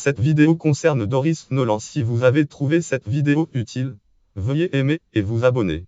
Cette vidéo concerne Doris Nolan. Si vous avez trouvé cette vidéo utile, veuillez aimer et vous abonner.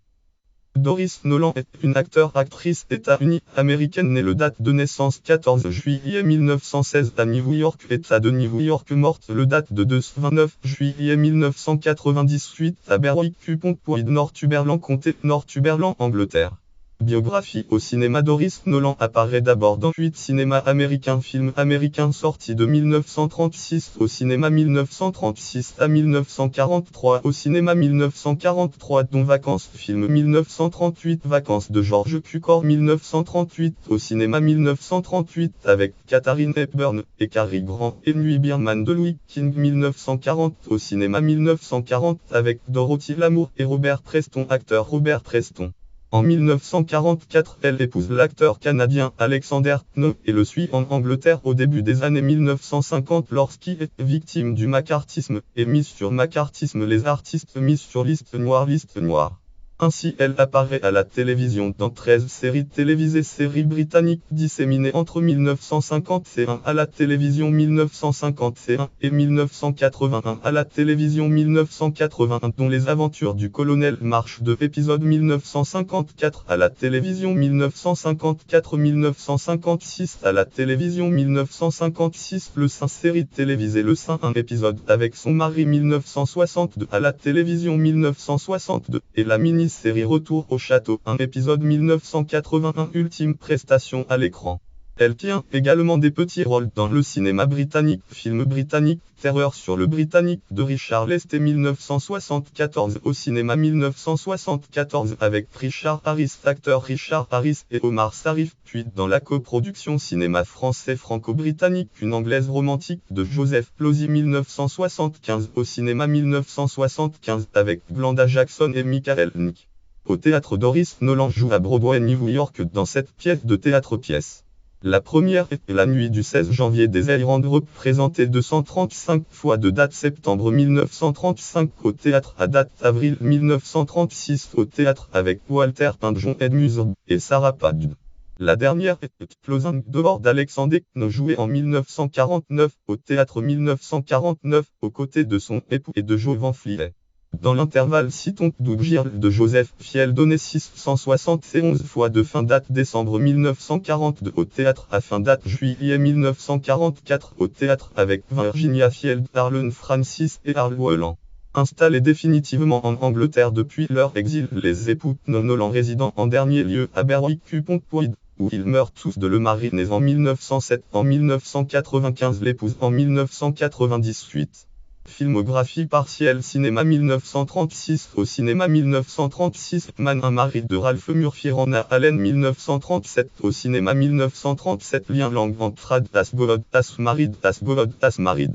Doris Nolan est une actrice états-unie-américaine née le date de naissance 14 juillet 1916 à New York, État de New York, morte le date de 29 juillet 1998 à Berwick-upon-Tweed, Northumberland, comté Northumberland, Angleterre. Biographie au cinéma. Doris Nolan apparaît d'abord dans 8 cinémas américains, films américains sortis de 1936 au cinéma 1936 à 1943 au cinéma 1943 dont Vacances, film 1938, Vacances de George Cukor 1938 au cinéma 1938 avec Katharine Hepburn et Cary Grant et Nuit Birman de Louis King 1940 au cinéma 1940 avec Dorothy Lamour et Robert Preston, acteur Robert Preston. En 1944, elle épouse l'acteur canadien Alexander Knoll et le suit en Angleterre au début des années 1950 lorsqu'il est victime du macartisme et mise sur macartisme, les artistes mis sur liste noire. Ainsi, elle apparaît à la télévision dans 13 séries télévisées, séries britanniques disséminées entre 1951 à la télévision 1951 et 1981 à la télévision 1981, dont Les Aventures du Colonel March 2, épisode 1954 à la télévision 1954-1956 à la télévision 1956, Le Saint, série télévisée Le Saint, un épisode avec son mari 1962 à la télévision 1962 et la mini série Retour au château, un épisode 1981, ultime prestation à l'écran. Elle tient également des petits rôles dans le cinéma britannique, film britannique, Terreur sur le Britannique de Richard Leste 1974 au cinéma 1974 avec Richard Harris, acteur Richard Harris et Omar Sharif, puis dans la coproduction cinéma français franco-britannique Une anglaise romantique de Joseph Plosy 1975 au cinéma 1975 avec Glenda Jackson et Michael Nick. Au théâtre, Doris Nolan joue à Broadway, New York dans 7 pièces de théâtre-pièces. La première est La nuit du 16 janvier des Highlands, représentée 235 fois de date septembre 1935 au théâtre à date avril 1936 au théâtre avec Walter Pindgeon, Ed Musard et Sarah Padd. La dernière est Closing Door d'Alexander Knoll, jouée en 1949 au théâtre 1949 aux côtés de son époux et de Jo Van Vliet. Dans l'intervalle, citons Dougir de Joseph Fiel donné 671 fois de fin date décembre 1942 au théâtre à fin date juillet 1944 au théâtre avec Virginia Field, Harlan Francis et Arl Welland. Installés définitivement en Angleterre depuis leur exil, les époux Nolan résidant en dernier lieu à Berwick-upon-Tweed, où ils meurent tous deux, le mari né en 1907, en 1995, l'épouse en 1998. Filmographie partielle. Cinéma 1936 au cinéma 1936, Man, un mari de Ralph Murphy, Rona Allen 1937 au cinéma 1937, Lien, langue entre As Govod, As Married, As Govod, As Married.